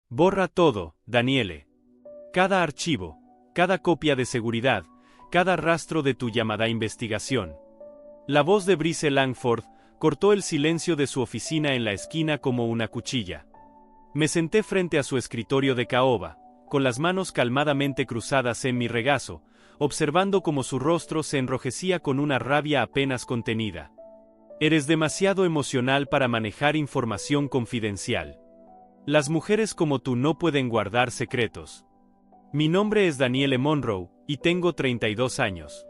Borra todo, Daniele. Cada archivo, cada copia de seguridad, cada rastro de tu llamada investigación. La voz de Brice Langford cortó el silencio de su oficina en la esquina como una cuchilla. Me senté frente a su escritorio de caoba, con las manos calmadamente cruzadas en mi regazo, observando cómo su rostro se enrojecía con una rabia apenas contenida. Eres demasiado emocional para manejar información confidencial. Las mujeres como tú no pueden guardar secretos. Mi nombre es Daniele Monroe, y tengo 32 años.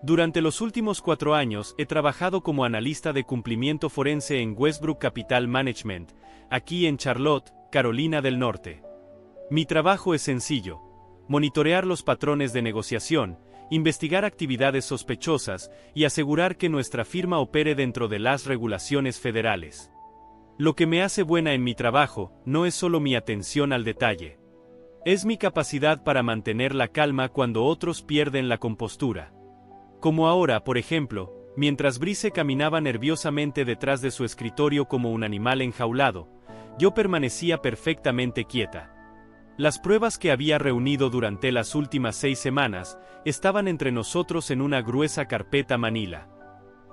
Durante los últimos 4 años he trabajado como analista de cumplimiento forense en Westbrook Capital Management, aquí en Charlotte, Carolina del Norte. Mi trabajo es sencillo: monitorear los patrones de negociación, investigar actividades sospechosas y asegurar que nuestra firma opere dentro de las regulaciones federales. Lo que me hace buena en mi trabajo no es solo mi atención al detalle. Es mi capacidad para mantener la calma cuando otros pierden la compostura. Como ahora, por ejemplo, mientras Brice caminaba nerviosamente detrás de su escritorio como un animal enjaulado, yo permanecía perfectamente quieta. Las pruebas que había reunido durante las últimas 6 semanas estaban entre nosotros en una gruesa carpeta manila.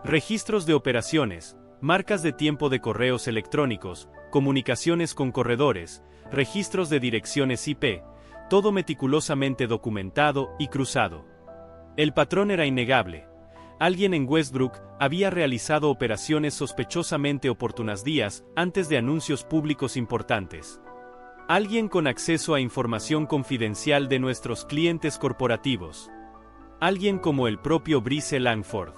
Registros de operaciones, marcas de tiempo de correos electrónicos, comunicaciones con corredores, registros de direcciones IP, todo meticulosamente documentado y cruzado. El patrón era innegable. Alguien en Westbrook había realizado operaciones sospechosamente oportunas días antes de anuncios públicos importantes. Alguien con acceso a información confidencial de nuestros clientes corporativos. Alguien como el propio Brice Langford.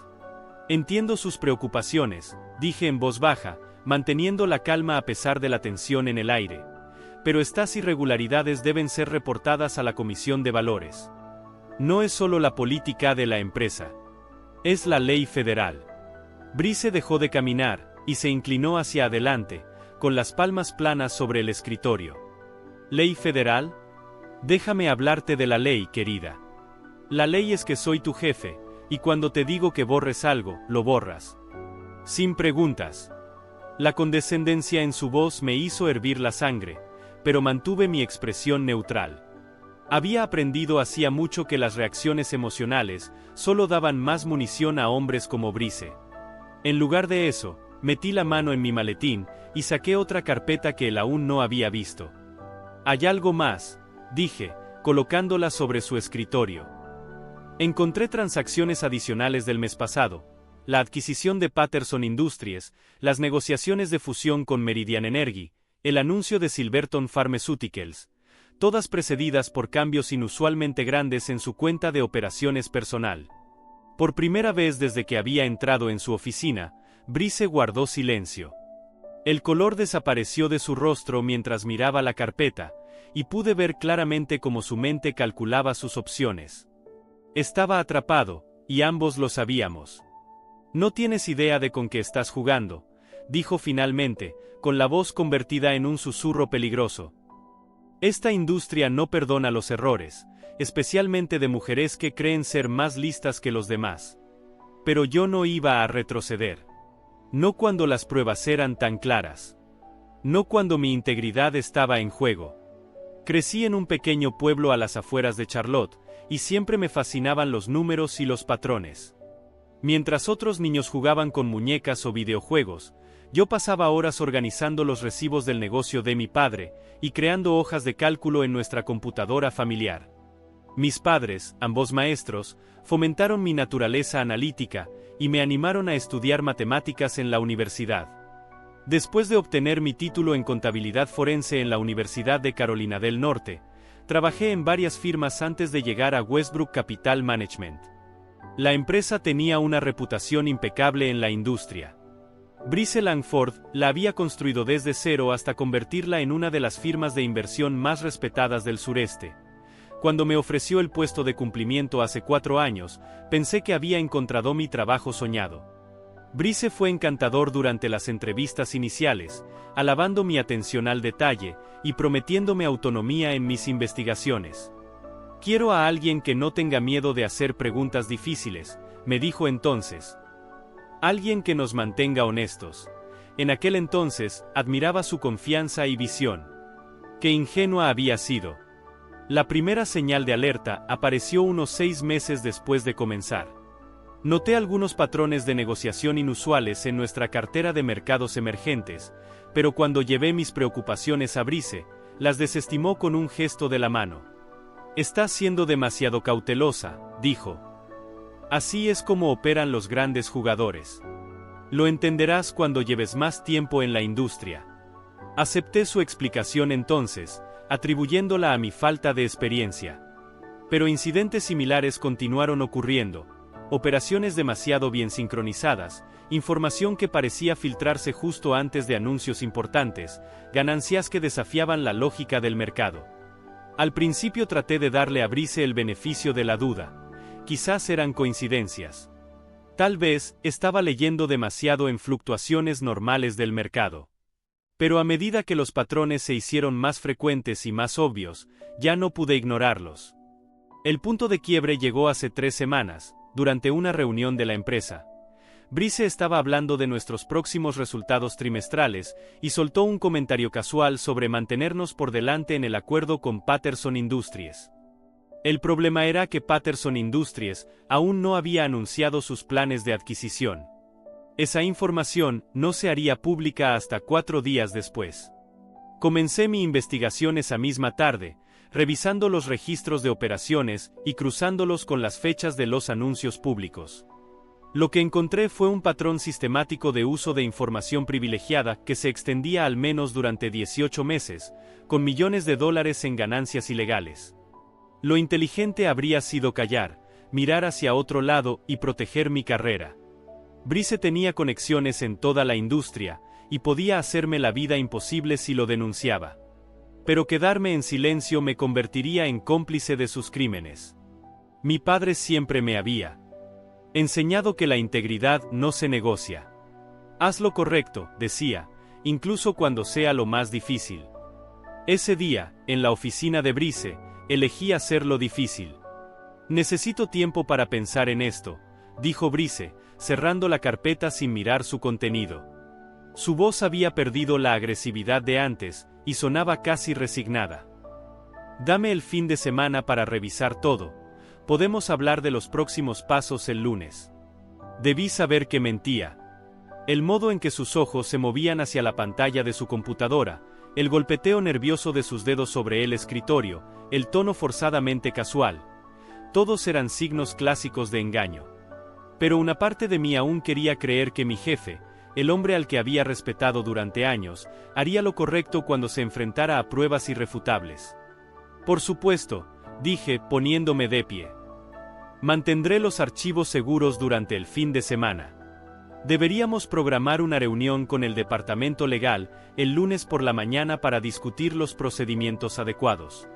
Entiendo sus preocupaciones, dije en voz baja, manteniendo la calma a pesar de la tensión en el aire. Pero estas irregularidades deben ser reportadas a la Comisión de Valores. No es solo la política de la empresa. Es la ley federal. Brice dejó de caminar y se inclinó hacia adelante, con las palmas planas sobre el escritorio. ¿Ley federal? Déjame hablarte de la ley, querida. La ley es que soy tu jefe, y cuando te digo que borres algo, lo borras. Sin preguntas. La condescendencia en su voz me hizo hervir la sangre, pero mantuve mi expresión neutral. Había aprendido hacía mucho que las reacciones emocionales solo daban más munición a hombres como Brice. En lugar de eso, metí la mano en mi maletín y saqué otra carpeta que él aún no había visto. Hay algo más, dije, colocándola sobre su escritorio. Encontré transacciones adicionales del mes pasado, la adquisición de Patterson Industries, las negociaciones de fusión con Meridian Energy, el anuncio de Silverton Pharmaceuticals, todas precedidas por cambios inusualmente grandes en su cuenta de operaciones personal. Por primera vez desde que había entrado en su oficina, Brice guardó silencio. El color desapareció de su rostro mientras miraba la carpeta, y pude ver claramente cómo su mente calculaba sus opciones. Estaba atrapado, y ambos lo sabíamos. No tienes idea de con qué estás jugando, dijo finalmente, con la voz convertida en un susurro peligroso. Esta industria no perdona los errores, especialmente de mujeres que creen ser más listas que los demás. Pero yo no iba a retroceder. No cuando las pruebas eran tan claras. No cuando mi integridad estaba en juego. Crecí en un pequeño pueblo a las afueras de Charlotte, y siempre me fascinaban los números y los patrones. Mientras otros niños jugaban con muñecas o videojuegos, yo pasaba horas organizando los recibos del negocio de mi padre, y creando hojas de cálculo en nuestra computadora familiar. Mis padres, ambos maestros, fomentaron mi naturaleza analítica, y me animaron a estudiar matemáticas en la universidad. Después de obtener mi título en contabilidad forense en la Universidad de Carolina del Norte, trabajé en varias firmas antes de llegar a Westbrook Capital Management. La empresa tenía una reputación impecable en la industria. Brice Langford la había construido desde cero hasta convertirla en una de las firmas de inversión más respetadas del sureste. Cuando me ofreció el puesto de cumplimiento hace 4 años, pensé que había encontrado mi trabajo soñado. Brice fue encantador durante las entrevistas iniciales, alabando mi atención al detalle y prometiéndome autonomía en mis investigaciones. Quiero a alguien que no tenga miedo de hacer preguntas difíciles, me dijo entonces. Alguien que nos mantenga honestos. En aquel entonces, admiraba su confianza y visión. Qué ingenua había sido. La primera señal de alerta apareció unos 6 meses después de comenzar. Noté algunos patrones de negociación inusuales en nuestra cartera de mercados emergentes, pero cuando llevé mis preocupaciones a Brice, las desestimó con un gesto de la mano. «Estás siendo demasiado cautelosa», dijo. «Así es como operan los grandes jugadores. Lo entenderás cuando lleves más tiempo en la industria». Acepté su explicación entonces, atribuyéndola a mi falta de experiencia. Pero incidentes similares continuaron ocurriendo, operaciones demasiado bien sincronizadas, información que parecía filtrarse justo antes de anuncios importantes, ganancias que desafiaban la lógica del mercado. Al principio traté de darle a Brice el beneficio de la duda. Quizás eran coincidencias. Tal vez estaba leyendo demasiado en fluctuaciones normales del mercado. Pero a medida que los patrones se hicieron más frecuentes y más obvios, ya no pude ignorarlos. El punto de quiebre llegó hace 3 semanas, durante una reunión de la empresa. Brice estaba hablando de nuestros próximos resultados trimestrales y soltó un comentario casual sobre mantenernos por delante en el acuerdo con Patterson Industries. El problema era que Patterson Industries aún no había anunciado sus planes de adquisición. Esa información no se haría pública hasta 4 días después. Comencé mi investigación esa misma tarde, revisando los registros de operaciones y cruzándolos con las fechas de los anuncios públicos. Lo que encontré fue un patrón sistemático de uso de información privilegiada que se extendía al menos durante 18 meses, con millones de dólares en ganancias ilegales. Lo inteligente habría sido callar, mirar hacia otro lado y proteger mi carrera. Brice tenía conexiones en toda la industria, y podía hacerme la vida imposible si lo denunciaba. Pero quedarme en silencio me convertiría en cómplice de sus crímenes. Mi padre siempre me había enseñado que la integridad no se negocia. Haz lo correcto, decía, incluso cuando sea lo más difícil. Ese día, en la oficina de Brice, elegí hacerlo difícil. Necesito tiempo para pensar en esto, dijo Brice, cerrando la carpeta sin mirar su contenido. Su voz había perdido la agresividad de antes, y sonaba casi resignada. Dame el fin de semana para revisar todo. Podemos hablar de los próximos pasos el lunes. Debí saber que mentía. El modo en que sus ojos se movían hacia la pantalla de su computadora, el golpeteo nervioso de sus dedos sobre el escritorio, el tono forzadamente casual. Todos eran signos clásicos de engaño. Pero una parte de mí aún quería creer que mi jefe, el hombre al que había respetado durante años, haría lo correcto cuando se enfrentara a pruebas irrefutables. Por supuesto, dije, poniéndome de pie. Mantendré los archivos seguros durante el fin de semana. Deberíamos programar una reunión con el departamento legal el lunes por la mañana para discutir los procedimientos adecuados.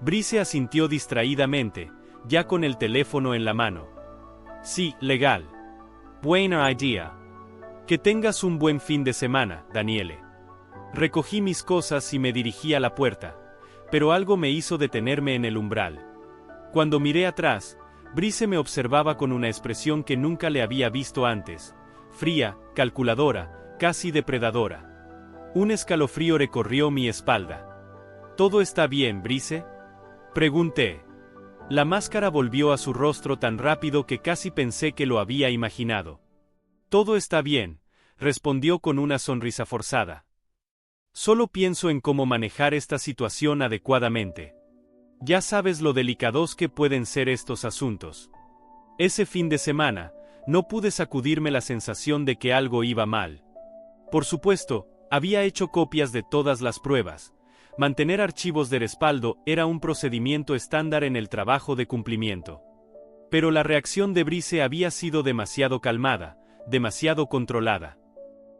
Brice asintió distraídamente, ya con el teléfono en la mano. Sí, legal. Buena idea. Que tengas un buen fin de semana, Daniele. Recogí mis cosas y me dirigí a la puerta, pero algo me hizo detenerme en el umbral. Cuando miré atrás, Brice me observaba con una expresión que nunca le había visto antes, fría, calculadora, casi depredadora. Un escalofrío recorrió mi espalda. ¿Todo está bien, Brice?, pregunté. La máscara volvió a su rostro tan rápido que casi pensé que lo había imaginado. Todo está bien, respondió con una sonrisa forzada. Solo pienso en cómo manejar esta situación adecuadamente. Ya sabes lo delicados que pueden ser estos asuntos. Ese fin de semana, no pude sacudirme la sensación de que algo iba mal. Por supuesto, había hecho copias de todas las pruebas. Mantener archivos de respaldo era un procedimiento estándar en el trabajo de cumplimiento. Pero la reacción de Brice había sido demasiado calmada, demasiado controlada.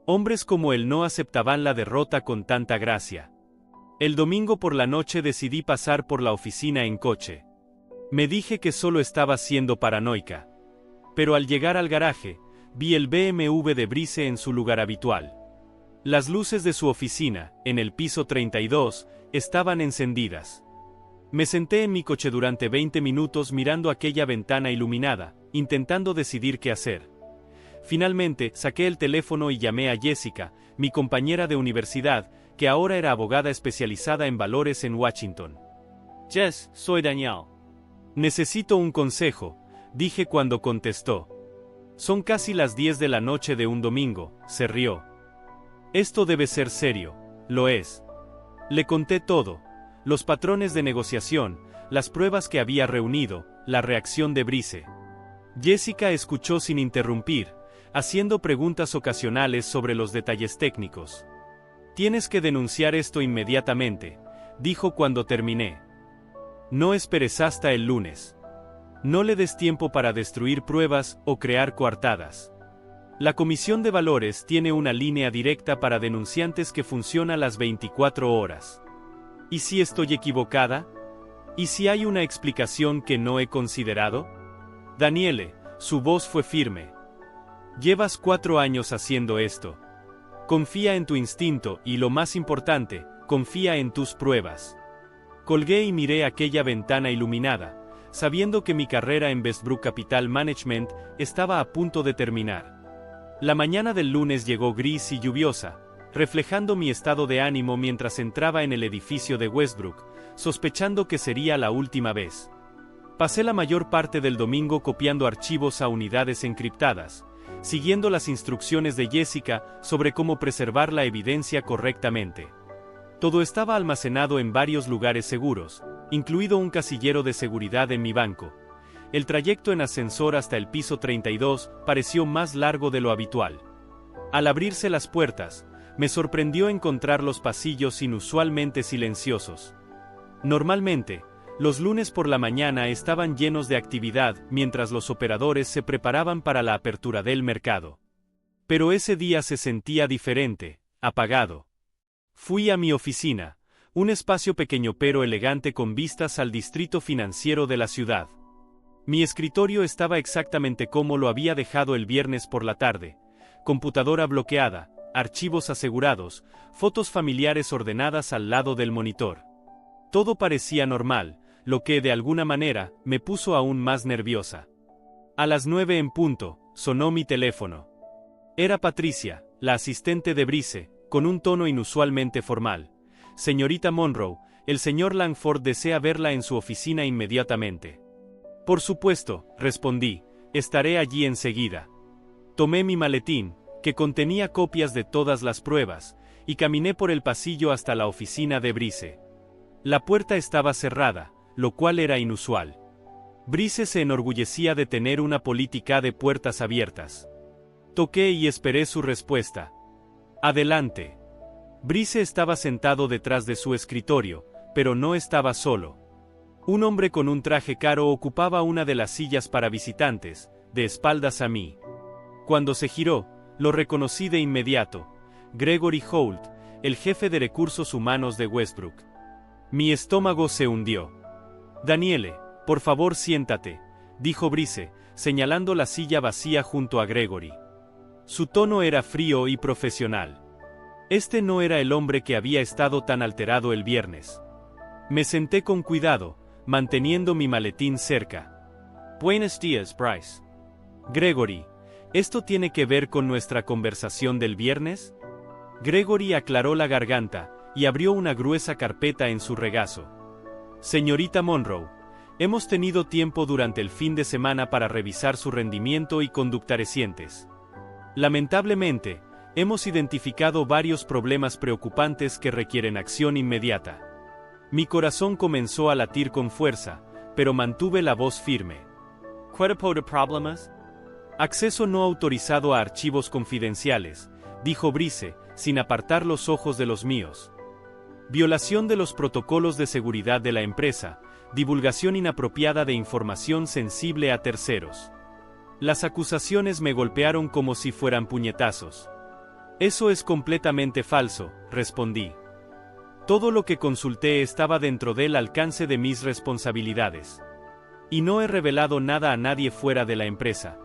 Hombres como él no aceptaban la derrota con tanta gracia. El domingo por la noche decidí pasar por la oficina en coche. Me dije que solo estaba siendo paranoica. Pero al llegar al garaje, vi el BMW de Brice en su lugar habitual. Las luces de su oficina, en el piso 32, estaban encendidas. Me senté en mi coche durante 20 minutos mirando aquella ventana iluminada, intentando decidir qué hacer. Finalmente, saqué el teléfono y llamé a Jessica, mi compañera de universidad, que ahora era abogada especializada en valores en Washington. Jess, soy Daniel. Necesito un consejo, dije cuando contestó. Son casi las 10 de la noche de un domingo, se rió. Esto debe ser serio, lo es. Le conté todo, los patrones de negociación, las pruebas que había reunido, la reacción de Brice. Jessica escuchó sin interrumpir, haciendo preguntas ocasionales sobre los detalles técnicos. Tienes que denunciar esto inmediatamente, dijo cuando terminé. No esperes hasta el lunes. No le des tiempo para destruir pruebas o crear coartadas. La Comisión de Valores tiene una línea directa para denunciantes que funciona las 24 horas. ¿Y si estoy equivocada? ¿Y si hay una explicación que no he considerado? Daniele, su voz fue firme. Llevas 4 años haciendo esto. Confía en tu instinto y, lo más importante, confía en tus pruebas. Colgué y miré aquella ventana iluminada, sabiendo que mi carrera en Westbrook Capital Management estaba a punto de terminar. La mañana del lunes llegó gris y lluviosa, reflejando mi estado de ánimo mientras entraba en el edificio de Westbrook, sospechando que sería la última vez. Pasé la mayor parte del domingo copiando archivos a unidades encriptadas, siguiendo las instrucciones de Jessica sobre cómo preservar la evidencia correctamente. Todo estaba almacenado en varios lugares seguros, incluido un casillero de seguridad en mi banco. El trayecto en ascensor hasta el piso 32 pareció más largo de lo habitual. Al abrirse las puertas, me sorprendió encontrar los pasillos inusualmente silenciosos. Normalmente, los lunes por la mañana estaban llenos de actividad mientras los operadores se preparaban para la apertura del mercado. Pero ese día se sentía diferente, apagado. Fui a mi oficina, un espacio pequeño pero elegante con vistas al distrito financiero de la ciudad. Mi escritorio estaba exactamente como lo había dejado el viernes por la tarde, computadora bloqueada, archivos asegurados, fotos familiares ordenadas al lado del monitor. Todo parecía normal, lo que de alguna manera me puso aún más nerviosa. A las 9 en punto, sonó mi teléfono. Era Patricia, la asistente de Brice, con un tono inusualmente formal. Señorita Monroe, el señor Langford desea verla en su oficina inmediatamente. Por supuesto, respondí, estaré allí enseguida. Tomé mi maletín, que contenía copias de todas las pruebas, y caminé por el pasillo hasta la oficina de Brice. La puerta estaba cerrada, lo cual era inusual. Brice se enorgullecía de tener una política de puertas abiertas. Toqué y esperé su respuesta. Adelante. Brice estaba sentado detrás de su escritorio, pero no estaba solo. Un hombre con un traje caro ocupaba una de las sillas para visitantes, de espaldas a mí. Cuando se giró, lo reconocí de inmediato: Gregory Holt, el jefe de recursos humanos de Westbrook. Mi estómago se hundió. Daniele, por favor siéntate, dijo Brice, señalando la silla vacía junto a Gregory. Su tono era frío y profesional. Este no era el hombre que había estado tan alterado el viernes. Me senté con cuidado, manteniendo mi maletín cerca. Buenos días, Bryce. Gregory, ¿esto tiene que ver con nuestra conversación del viernes? Gregory aclaró la garganta y abrió una gruesa carpeta en su regazo. Señorita Monroe, hemos tenido tiempo durante el fin de semana para revisar su rendimiento y conducta recientes. Lamentablemente, hemos identificado varios problemas preocupantes que requieren acción inmediata. Mi corazón comenzó a latir con fuerza, pero mantuve la voz firme. ¿Qué tipo de problemas? Acceso no autorizado a archivos confidenciales, dijo Brice, sin apartar los ojos de los míos. Violación de los protocolos de seguridad de la empresa, divulgación inapropiada de información sensible a terceros. Las acusaciones me golpearon como si fueran puñetazos. Eso es completamente falso, respondí. Todo lo que consulté estaba dentro del alcance de mis responsabilidades. Y no he revelado nada a nadie fuera de la empresa.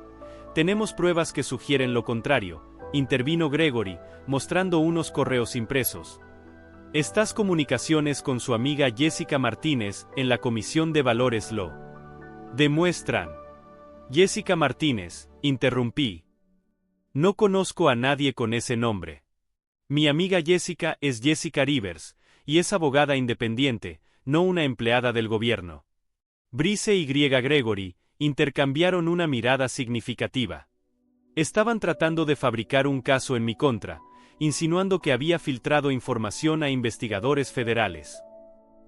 Tenemos pruebas que sugieren lo contrario, intervino Gregory, mostrando unos correos impresos. Estas comunicaciones con su amiga Jessica Martínez en la Comisión de Valores lo demuestran. Jessica Martínez, interrumpí. No conozco a nadie con ese nombre. Mi amiga Jessica es Jessica Rivers, y es abogada independiente, no una empleada del gobierno. Brice y Gregory intercambiaron una mirada significativa. Estaban tratando de fabricar un caso en mi contra, insinuando que había filtrado información a investigadores federales.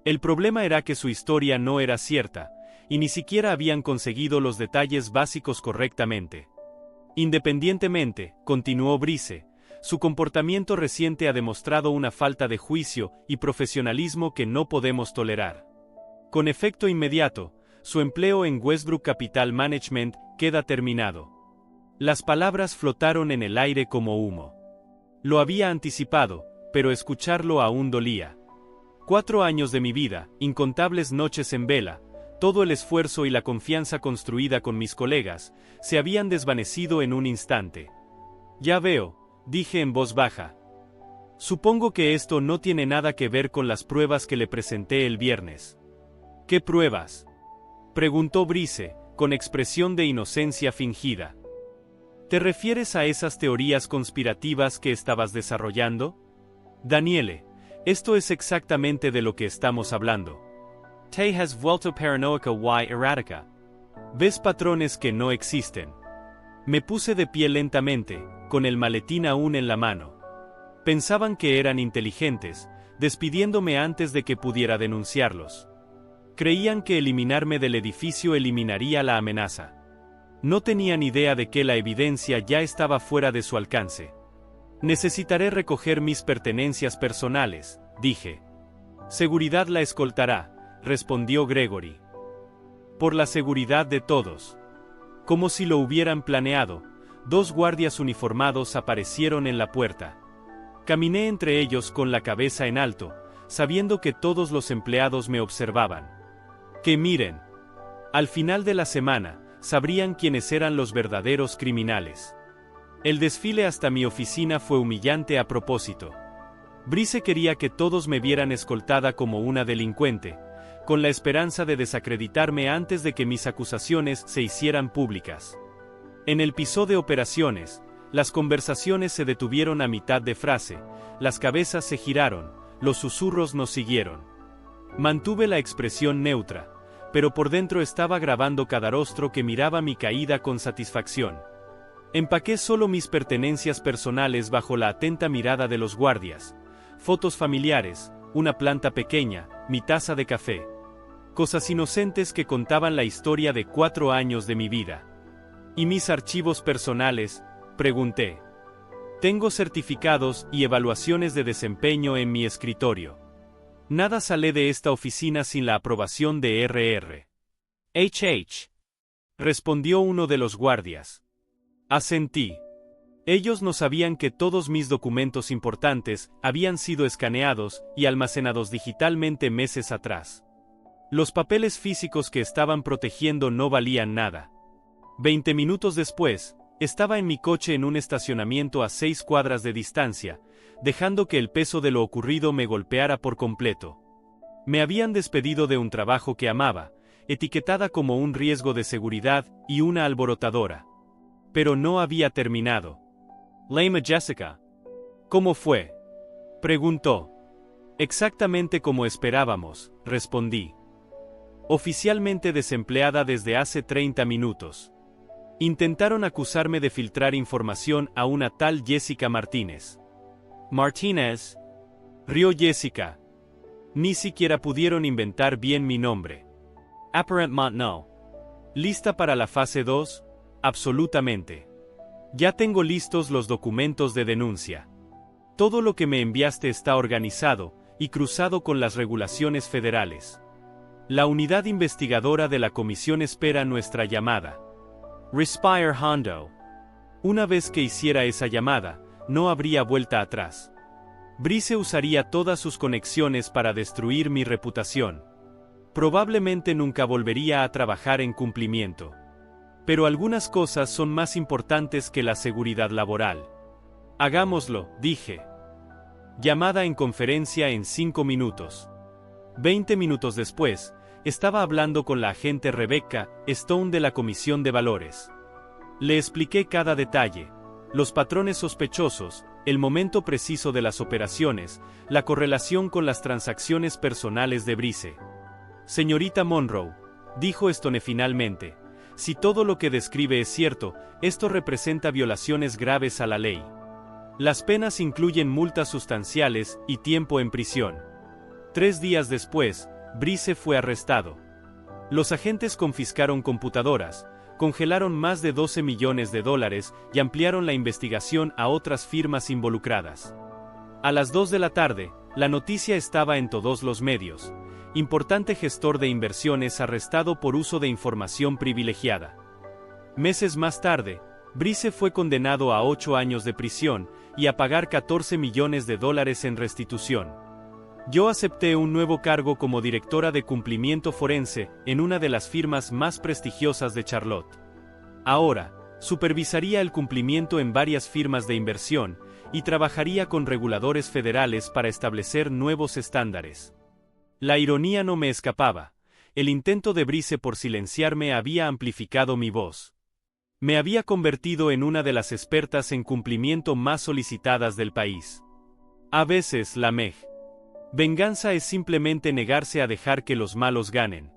El problema era que su historia no era cierta, y ni siquiera habían conseguido los detalles básicos correctamente. Independientemente, continuó Brice, su comportamiento reciente ha demostrado una falta de juicio y profesionalismo que no podemos tolerar. Con efecto inmediato, su empleo en Westbrook Capital Management queda terminado. Las palabras flotaron en el aire como humo. Lo había anticipado, pero escucharlo aún dolía. 4 años de mi vida, incontables noches en vela, todo el esfuerzo y la confianza construida con mis colegas, se habían desvanecido en un instante. Ya veo, dije en voz baja. Supongo que esto no tiene nada que ver con las pruebas que le presenté el viernes. ¿Qué pruebas?, preguntó Brice, con expresión de inocencia fingida. ¿Te refieres a esas teorías conspirativas que estabas desarrollando? Daniele, esto es exactamente de lo que estamos hablando. Te has vuelto paranoica y errática. ¿Ves patrones que no existen? Me puse de pie lentamente, con el maletín aún en la mano. Pensaban que eran inteligentes, despidiéndome antes de que pudiera denunciarlos. Creían que eliminarme del edificio eliminaría la amenaza. No tenían idea de que la evidencia ya estaba fuera de su alcance. Necesitaré recoger mis pertenencias personales, dije. Seguridad la escoltará, respondió Gregory. Por la seguridad de todos. Como si lo hubieran planeado, 2 guardias uniformados aparecieron en la puerta. Caminé entre ellos con la cabeza en alto, sabiendo que todos los empleados me observaban. Que miren. Al final de la semana, sabrían quiénes eran los verdaderos criminales. El desfile hasta mi oficina fue humillante a propósito. Brice quería que todos me vieran escoltada como una delincuente, con la esperanza de desacreditarme antes de que mis acusaciones se hicieran públicas. En el piso de operaciones, las conversaciones se detuvieron a mitad de frase, las cabezas se giraron, los susurros nos siguieron. Mantuve la expresión neutra, pero por dentro estaba grabando cada rostro que miraba mi caída con satisfacción. Empaqué solo mis pertenencias personales bajo la atenta mirada de los guardias, fotos familiares, una planta pequeña, mi taza de café. Cosas inocentes que contaban la historia de 4 años de mi vida. ¿Y mis archivos personales?, pregunté. Tengo certificados y evaluaciones de desempeño en mi escritorio. Nada sale de esta oficina sin la aprobación de R.R. H. respondió uno de los guardias. Asentí. Ellos no sabían que todos mis documentos importantes habían sido escaneados y almacenados digitalmente meses atrás. Los papeles físicos que estaban protegiendo no valían nada. 20 minutos después, estaba en mi coche en un estacionamiento a 6 cuadras de distancia, dejando que el peso de lo ocurrido me golpeara por completo. Me habían despedido de un trabajo que amaba, etiquetada como un riesgo de seguridad y una alborotadora. Pero no había terminado. Lama Jessica. ¿Cómo fue?, preguntó. Exactamente como esperábamos, respondí. Oficialmente desempleada desde hace 30 minutos. Intentaron acusarme de filtrar información a una tal Jessica Martínez. Martínez, rió Jessica. Ni siquiera pudieron inventar bien mi nombre. Apparemment no. ¿Lista para la fase 2? Absolutamente. Ya tengo listos los documentos de denuncia. Todo lo que me enviaste está organizado y cruzado con las regulaciones federales. La unidad investigadora de la comisión espera nuestra llamada. Respire Hondo. Una vez que hiciera esa llamada, no habría vuelta atrás. Brice usaría todas sus conexiones para destruir mi reputación. Probablemente nunca volvería a trabajar en cumplimiento. Pero algunas cosas son más importantes que la seguridad laboral. Hagámoslo, dije. Llamada en conferencia en 5 minutos. 20 minutos después, estaba hablando con la agente Rebecca Stone de la Comisión de Valores. Le expliqué cada detalle, los patrones sospechosos, el momento preciso de las operaciones, la correlación con las transacciones personales de Brice. Señorita Monroe, dijo Stone finalmente, si todo lo que describe es cierto, esto representa violaciones graves a la ley. Las penas incluyen multas sustanciales y tiempo en prisión. 3 días después, Brice fue arrestado. Los agentes confiscaron computadoras, congelaron más de $12 millones y ampliaron la investigación a otras firmas involucradas. A las 2 de la tarde, la noticia estaba en todos los medios. Importante gestor de inversiones arrestado por uso de información privilegiada. Meses más tarde, Brice fue condenado a 8 años de prisión y a pagar $14 millones en restitución. Yo acepté un nuevo cargo como directora de cumplimiento forense en una de las firmas más prestigiosas de Charlotte. Ahora, supervisaría el cumplimiento en varias firmas de inversión y trabajaría con reguladores federales para establecer nuevos estándares. La ironía no me escapaba. El intento de Brice por silenciarme había amplificado mi voz. Me había convertido en una de las expertas en cumplimiento más solicitadas del país. A veces, la venganza es simplemente negarse a dejar que los malos ganen.